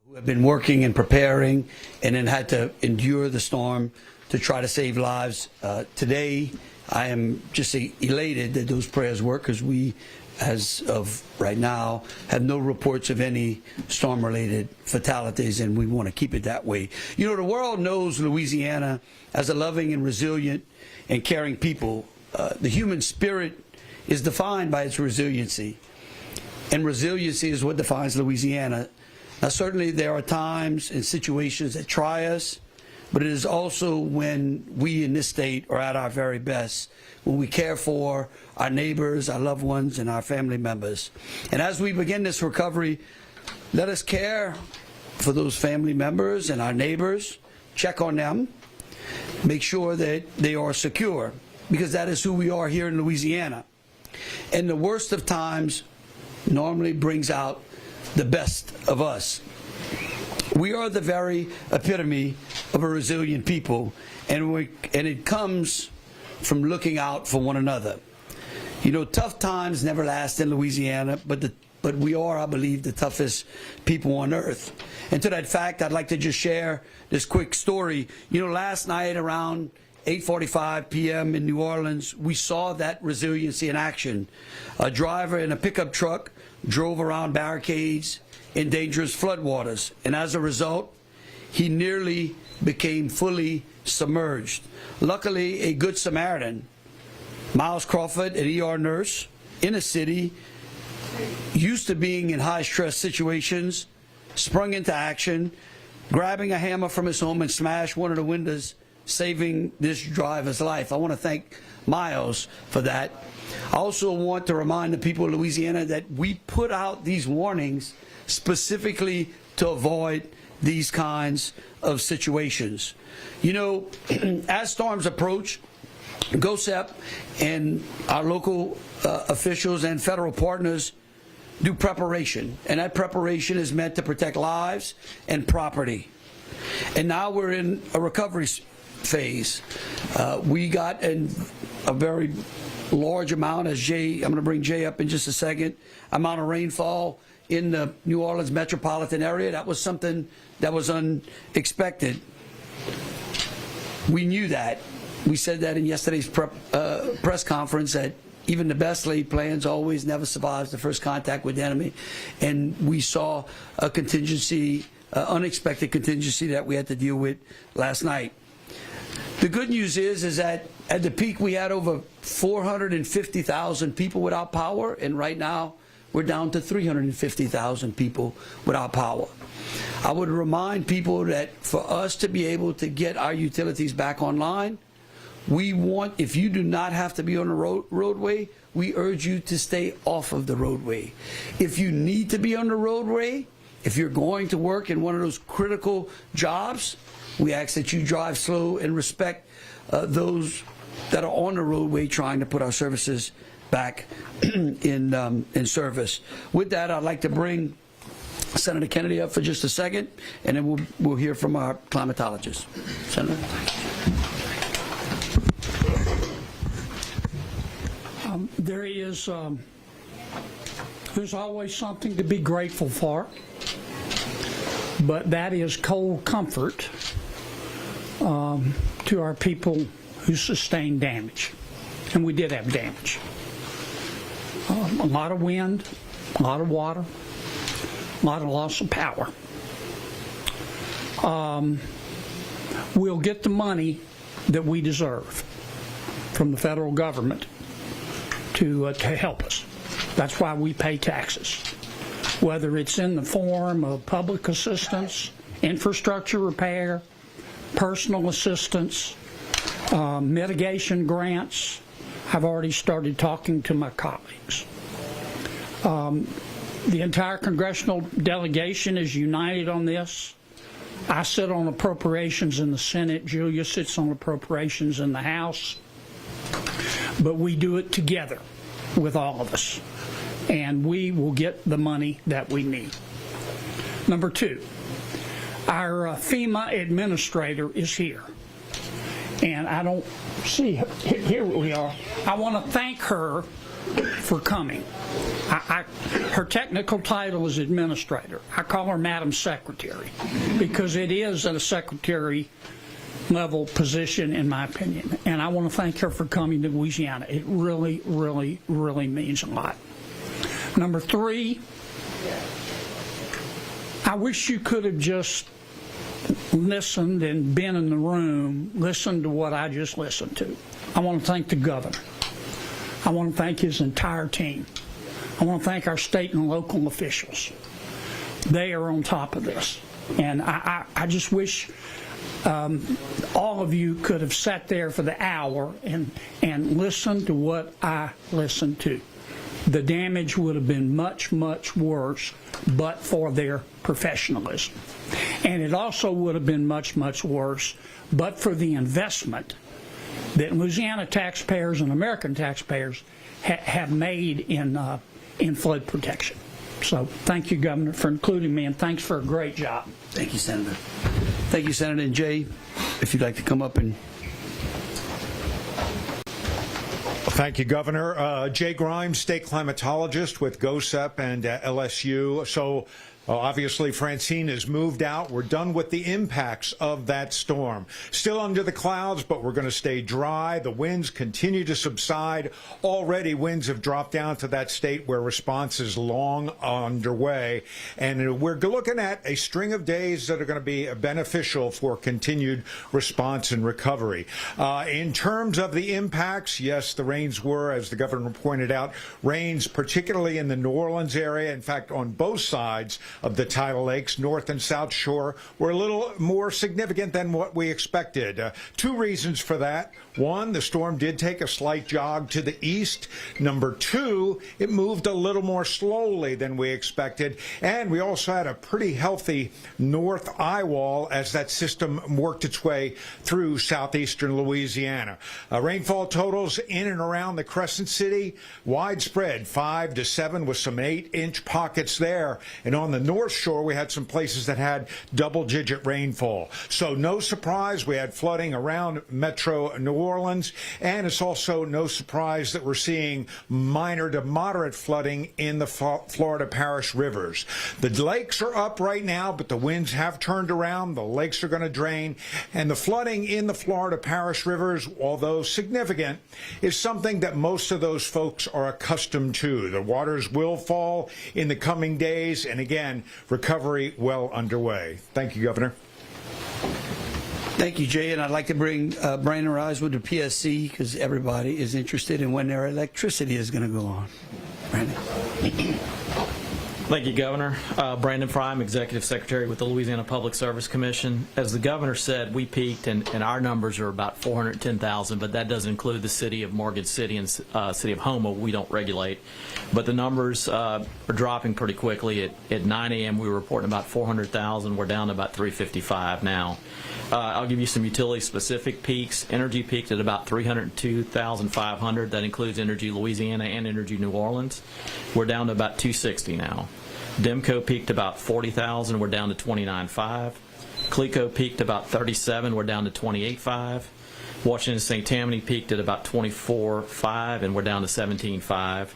who have been working and preparing and then had to endure the storm to try to save lives. Today, I am just elated that those prayers work, because we, as of right now, have no reports of any storm-related fatalities, and we want to keep it that way. You know, the world knows Louisiana as a loving and resilient and caring people. The human spirit is defined by its resiliency, and resiliency is what defines Louisiana. Now, certainly there are times and situations that try us, but it is also when we in this state are at our very best, when we care for our neighbors, our loved ones, and our family members. And as we begin this recovery, let us care for those family members and our neighbors, check on them, make sure that they are secure, because that is who we are here in Louisiana. And the worst of times normally brings out the best of us. We are the very epitome of a resilient people, and it comes from looking out for one another. You know, tough times never last in Louisiana, but we are, I believe, the toughest people on earth. And to that fact, I'd like to just share this quick story. You know, last night around 8:45 p.m. in New Orleans, we saw that resiliency in action. A driver in a pickup truck drove around barricades in dangerous floodwaters, and as a result, he nearly became fully submerged. Luckily, a good Samaritan, Miles Crawford, an ER nurse in a city used to being in high-stress situations, sprung into action, grabbing a hammer from his home and smashed one of the windows, saving this driver's life. I want to thank Miles for that. I also want to remind the people of Louisiana that we put out these warnings specifically to avoid these kinds of situations. You know, as storms approach, GOSEP and our local officials and federal partners do preparation, and that preparation is meant to protect lives and property. And now we're in a recovery phase. We got a very large amount, as I'm going to bring Jay up in just a second, amount of rainfall in the New Orleans metropolitan area. That was something that was unexpected. We knew that. We said that in yesterday's press conference, that even the best laid plans always never survives the first contact with the enemy. And we saw a contingency, unexpected contingency that we had to deal with last night. The good news is that at the peak we had over 450,000 people without power, and right now we're down to 350,000 people without power. I would remind people that for us to be able to get our utilities back online, we want, if you do not have to be on the roadway, we urge you to stay off of the roadway. If you need to be on the roadway, if you're going to work in one of those critical jobs, we ask that you drive slow and respect those that are on the roadway trying to put our services back in service. With that, I'd like to bring Senator Kennedy up for just a second, and then we'll hear from our climatologist. Senator. There's always something to be grateful for, but that is cold comfort to our people who sustained damage, and we did have damage. A lot of wind, a lot of water, a lot of loss of power. We'll get the money that we deserve from the federal government to help us. That's why we pay taxes, whether it's in the form of public assistance, infrastructure repair, personal assistance, mitigation grants. I've already started talking to my colleagues. The entire congressional delegation is united on this. I sit on appropriations in the Senate. Julia sits on appropriations in the House. But we do it together with all of us, and we will get the money that we need. Number two, our FEMA administrator is here, And I don't see, here we are. I want to thank her for coming. Her technical title is administrator. I call her Madam Secretary because it is a secretary level position in my opinion. And I want to thank her for coming to Louisiana. It really, really, really means a lot. Number 3, I wish you could have just listened and been in the room, listened to what I just listened to. I want to thank the governor. I want to thank his entire team. I want to thank our state and local officials. They are on top of this. And I just wish all of you could have sat there for the hour and listened to what I listened to. The damage would have been much, much worse but for their professionalism. And it also would have been much, much worse but for the investment that Louisiana taxpayers and American taxpayers have made in flood protection. So thank you, Governor, for including me, and thanks for a great job. Thank you, Senator. Thank you, Senator. And Jay, if you'd like to come up and... Thank you, Governor. Jay Grimes, state climatologist with GOSEP and LSU. So obviously, Francine has moved out. We're done with the impacts of that storm. Still under the clouds, but we're going to stay dry. The winds continue to subside. Already, winds have dropped down to that state where response is long underway. And we're looking at a string of days that are going to be beneficial for continued response and recovery. In terms of the impacts, yes, the rains were, as the governor pointed out, rains particularly in the New Orleans area. In fact, on both sides of the tidal lakes, North and South Shore, were a little more significant than what we expected. 2 reasons for that. 1, the storm did take a slight jog to the east. Number 2, it moved a little more slowly than we expected. And we also had a pretty healthy north eye wall as that system worked its way through southeastern Louisiana. Rainfall totals in and around the Crescent City, widespread, 5 to 7 with some 8-inch pockets there. And on the North Shore, we had some places that had double-digit rainfall. So no surprise, we had flooding around Metro New Orleans, and it's also no surprise that we're seeing minor to moderate flooding in the Florida parish rivers. The lakes are up right now, but the winds have turned around. The lakes are going to drain, and the flooding in the Florida parish rivers, although significant, is something that most of those folks are accustomed to. The waters will fall in the coming days, and again, recovery well underway. Thank you, Governor. Thank you, Jay. And I'd like to bring Brandon Riswood to PSC because everybody is interested in when their electricity is going to go on. Brandon. Thank you, Governor. Brandon Fry, I'm Executive Secretary with the Louisiana Public Service Commission. As the Governor said, we peaked, and our numbers are about 410,000, but that doesn't include the city of Morgan City and city of Houma. We don't regulate. But the numbers are dropping pretty quickly. At 9 a.m., we were reporting about 400,000. We're down to about 355 now. I'll give you some utility-specific peaks. Energy peaked at about 302,500. That includes Energy Louisiana and Energy New Orleans. We're down to about 260 now. Demco peaked about 40,000. We're down to 29.5. Clico peaked about 37. We're down to 28.5. Washington St. Tammany peaked at about 24.5, and we're down to 17.5.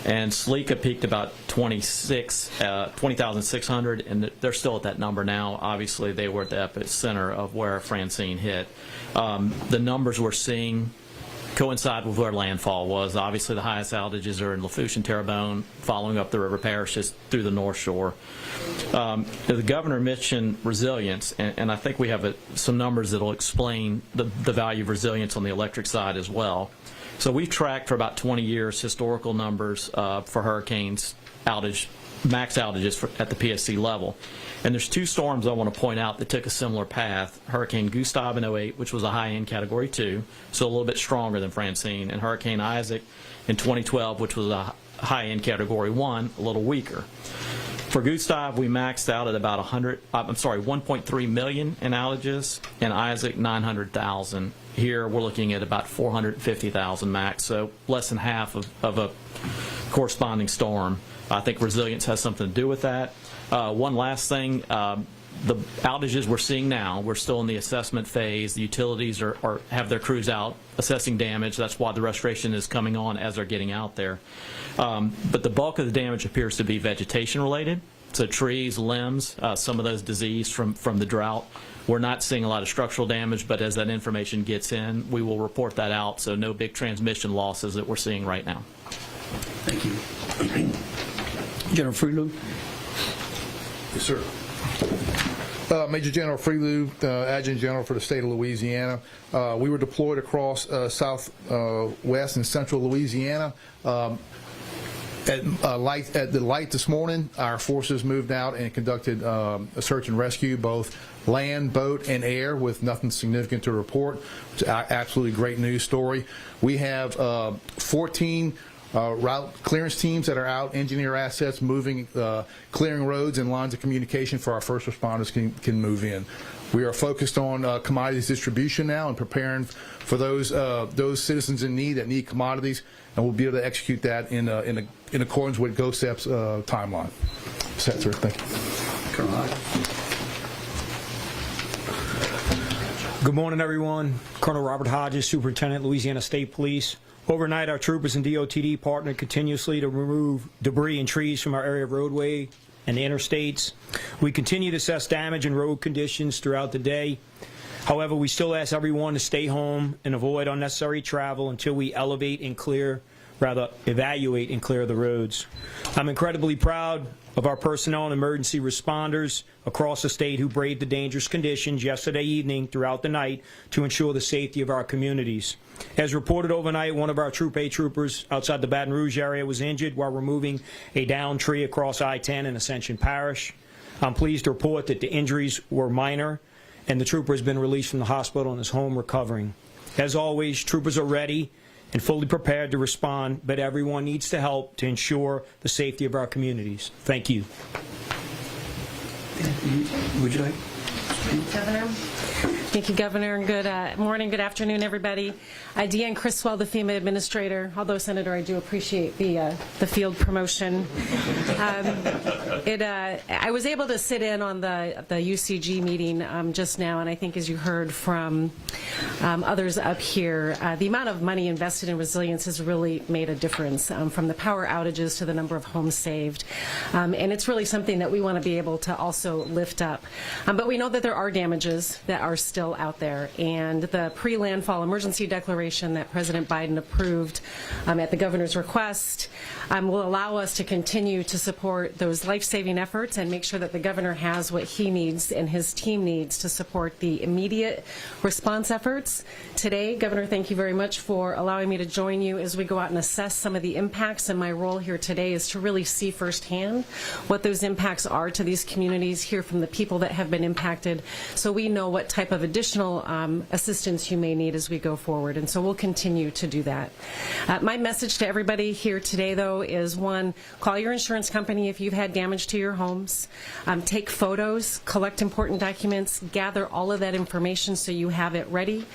And Sleeka peaked about 20,600, and they're still at that number now. Obviously, they were at the epicenter of where Francine hit. The numbers we're seeing coincide with where landfall was. Obviously, the highest outages are in Lafourche and Terrebonne, following up the river parishes through the North Shore. The governor mentioned resilience, and I think we have some numbers that will explain the value of resilience on the electric side as well. So we've tracked for about 20 years historical numbers for hurricanes max outages at the PSC level. And there's 2 storms I want to point out that took a similar path. Hurricane Gustav in 2008, which was a high-end Category 2, so a little bit stronger than Francine, and Hurricane Isaac in 2012, which was a high-end Category 1, a little weaker. For Gustav, we maxed out at about 1.3 million in outages, and Isaac 900,000. Here we're looking at about 450,000 max, so less than half of a corresponding storm. I think resilience has something to do with that. One last thing, the outages we're seeing now, we're still in the assessment phase. The utilities have their crews out assessing damage. That's why the restoration is coming on as they're getting out there. But the bulk of the damage appears to be vegetation related. So trees, limbs, some of those diseased from the drought. We're not seeing a lot of structural damage, but as that information gets in, we will report that out. So no big transmission losses that we're seeing right now. Thank you. General Freeloop. Yes, sir. Major General Freeloop, Adjutant General for the state of Louisiana. We were deployed across southwest and central Louisiana. At the light this morning, our forces moved out and conducted a search and rescue, both land, boat, and air, with nothing significant to report. It's an absolutely great news story. We have 14 route clearance teams that are out, engineer assets moving, clearing roads and lines of communication for our first responders can move in. We are focused on commodities distribution now and preparing for those citizens in need that need commodities, and we'll be able to execute that in accordance with GOSEP's timeline. That's it, sir. Thank you. Colonel Hyde. Good morning, everyone. Colonel Robert Hodges, Superintendent, Louisiana State Police. Overnight, our troopers and DOTD partnered continuously to remove debris and trees from our area of roadway and the interstates. We continue to assess damage and road conditions throughout the day. However, we still ask everyone to stay home and avoid unnecessary travel until we evaluate and clear the roads. I'm incredibly proud of our personnel and emergency responders across the state who braved the dangerous conditions yesterday evening throughout the night to ensure the safety of our communities. As reported overnight, one of our Troop A troopers outside the Baton Rouge area was injured while removing a downed tree across I-10 in Ascension Parish. I'm pleased to report that the injuries were minor, and the trooper has been released from the hospital and is home recovering. As always, troopers are ready and fully prepared to respond, but everyone needs to help to ensure the safety of our communities. Thank you. Would you like? Governor. Thank you, Governor, and good morning, good afternoon, everybody. Deanne Criswell, the FEMA Administrator. Although, Senator, I do appreciate the field promotion. I was able to sit in on the UCG meeting just now, and I think as you heard from others up here, the amount of money invested in resilience has really made a difference, from the power outages to the number of homes saved. And it's really something that we want to be able to also lift up. But we know that there are damages that are still out there, and the pre-landfall emergency declaration that President Biden approved at the governor's request will allow us to continue to support those life-saving efforts and make sure that the governor has what he needs and his team needs to support the immediate response efforts. Today, Governor, thank you very much for allowing me to join you as we go out and assess some of the impacts, and my role here today is to really see firsthand what those impacts are to these communities, hear from the people that have been impacted, so we know what type of additional assistance you may need as we go forward, and so we'll continue to do that. My message to everybody here today, though, is one, call your insurance company if you've had damage to your homes. Take photos, collect important documents, gather all of that information so you have it ready,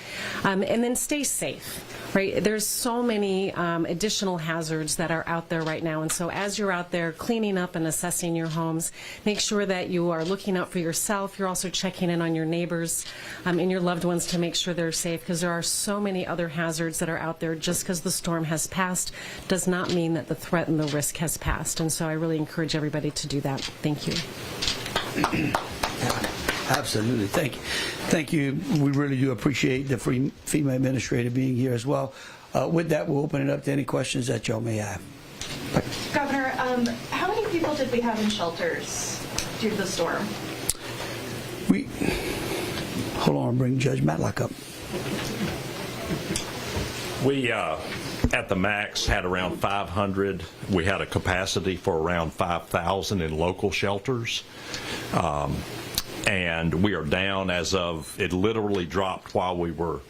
and then stay safe. Right? There's so many additional hazards that are out there right now, and so as you're out there cleaning up and assessing your homes, make sure that you are looking out for yourself. You're also checking in on your neighbors and your loved ones to make sure they're safe, because there are so many other hazards that are out there. Just because the storm has passed does not mean that the threat and the risk has passed, and so I really encourage everybody to do that. Thank you. Absolutely. Thank you. We really do appreciate the FEMA Administrator being here as well. With that, we'll open it up to any questions that y'all may have. Governor, how many people did we have in shelters due to the storm? Hold on, I'll bring Judge Matlock up. We, at the max, had around 500. We had a capacity for around 5,000 in local shelters. And we are down as of, it literally dropped while we were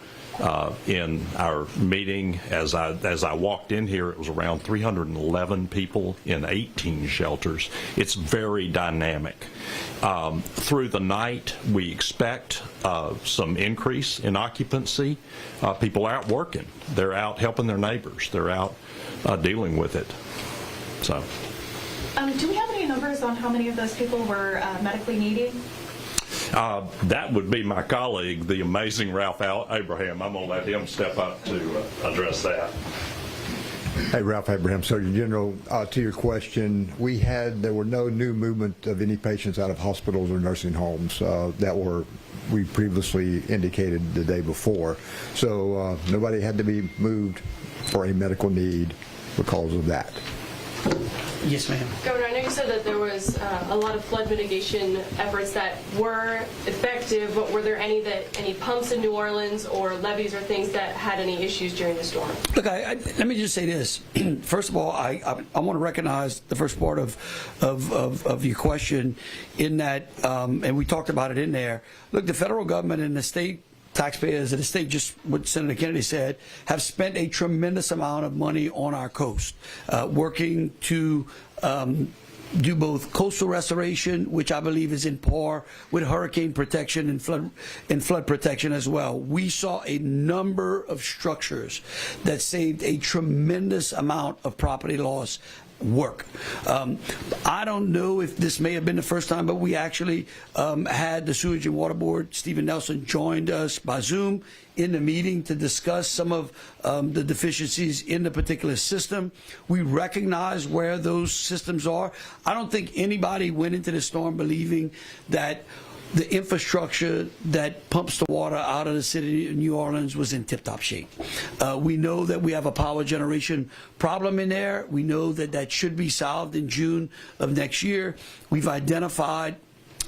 in our meeting. As I walked in here, it was around 311 people in 18 shelters. It's very dynamic. Through the night, we expect some increase in occupancy. People are out working. They're out helping their neighbors. They're out dealing with it. So, do we have any numbers on how many of those people were medically needy? That would be my colleague, the amazing Ralph Abraham. I'm going to let him step up to address that. Hey, Ralph Abraham, Surgeon General. To your question, there were no new movement of any patients out of hospitals or nursing homes we previously indicated the day before. So nobody had to be moved for a medical need because of that. Yes, ma'am. Governor, I know you said that there was a lot of flood mitigation efforts that were effective, but were there any pumps in New Orleans or levees or things that had any issues during the storm? Look, let me just say this. First of all, I want to recognize the first part of your question in that, and we talked about it in there. Look, the federal government and the state taxpayers of the state, just what Senator Kennedy said, have spent a tremendous amount of money on our coast, working to do both coastal restoration, which I believe is in par with hurricane protection and flood protection as well. We saw a number of structures that saved a tremendous amount of property loss work. I don't know if this may have been the first time, but we actually had the Sewage and Water Board, Stephen Nelson, joined us by Zoom in the meeting to discuss some of the deficiencies in the particular system. We recognize where those systems are. I don't think anybody went into the storm believing that the infrastructure that pumps the water out of the city of New Orleans was in tip-top shape. We know that we have a power generation problem in there. We know that that should be solved in June of next year. We've identified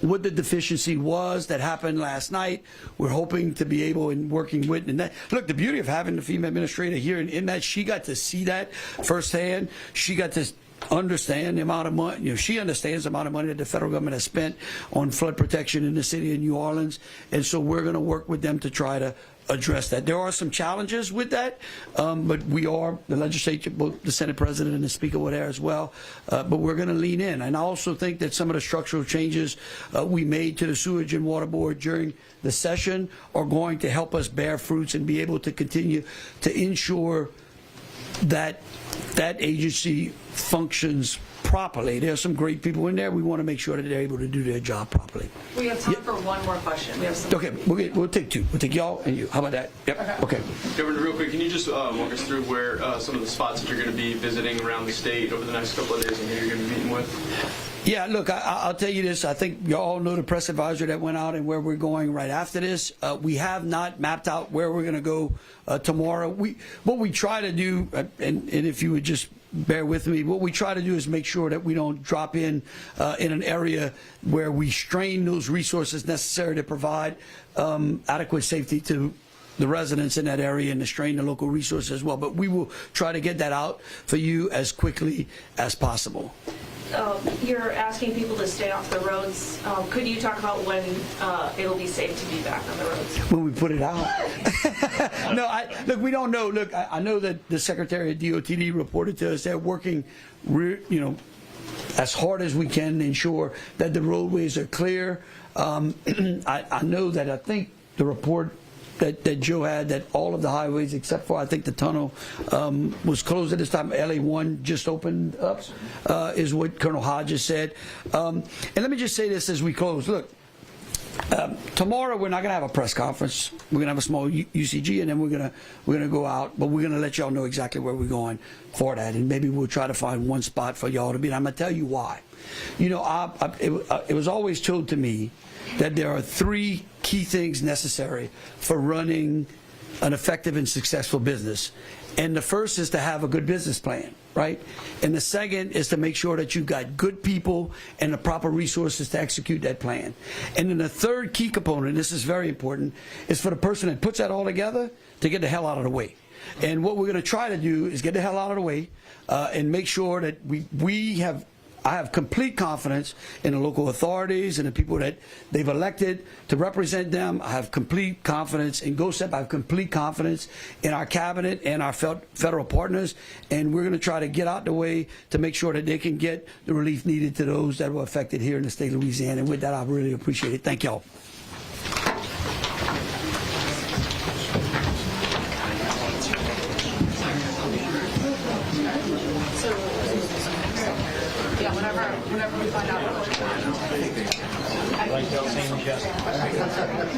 what the deficiency was that happened last night. We're hoping to be able, in working with, and that, look, the beauty of having the FEMA administrator here in that she got to see that firsthand. She got to understand the amount of money, she understands the amount of money that the federal government has spent on flood protection in the city of New Orleans, and so we're going to work with them to try to address that. There are some challenges with that, but we are, the legislature, both the Senate President and the Speaker were there as well, but we're going to lean in. And I also think that some of the structural changes we made to the Sewage and Water Board during the session are going to help us bear fruits and be able to continue to ensure that that agency functions properly. There are some great people in there. We want to make sure that they're able to do their job properly. We have time for one more question. We have some. Okay, we'll take two. We'll take y'all and you. How about that? Yep. Okay. Governor, real quick, can you just walk us through where some of the spots that you're going to be visiting around the state over the next couple of days and who you're going to be meeting with? Yeah, look, I'll tell you this. I think you all know the press advisory that went out and where we're going right after this. We have not mapped out where we're going to go tomorrow. What we try to do, and if you would just bear with me, what we try to do is make sure that we don't drop in an area where we strain those resources necessary to provide adequate safety to the residents in that area and to strain the local resources as well. But we will try to get that out for you as quickly as possible. You're asking people to stay off the roads. Could you talk about when it'll be safe to be back on the roads? When we put it out. No, look, we don't know. Look, I know that the Secretary of DOTD reported to us they're working, as hard as we can to ensure that the roadways are clear. I know that I think the report that Joe had, that all of the highways except for I think the tunnel was closed at this time. LA1 just opened up, is what Colonel Hodges said. And let me just say this as we close. Look, tomorrow we're not going to have a press conference. We're going to have a small UCG, and then we're going to go out. But we're going to let y'all know exactly where we're going for that, and maybe we'll try to find one spot for y'all to be. And I'm going to tell you why. It was always told to me that there are three key things necessary for running an effective and successful business. And the first is to have a good business plan, right? And the second is to make sure that you've got good people and the proper resources to execute that plan. And then the third key component, this is very important, is for the person that puts that all together to get the hell out of the way. And what we're going to try to do is get the hell out of the way and make sure that I have complete confidence in the local authorities and the people that they've elected to represent them. I have complete confidence in GOSEP. I have complete confidence in our cabinet and our federal partners. And we're going to try to get out the way to make sure that they can get the relief needed to those that were affected here in the state of Louisiana. And with that, I really appreciate it. Thank y'all. Whenever we find out. Jesse.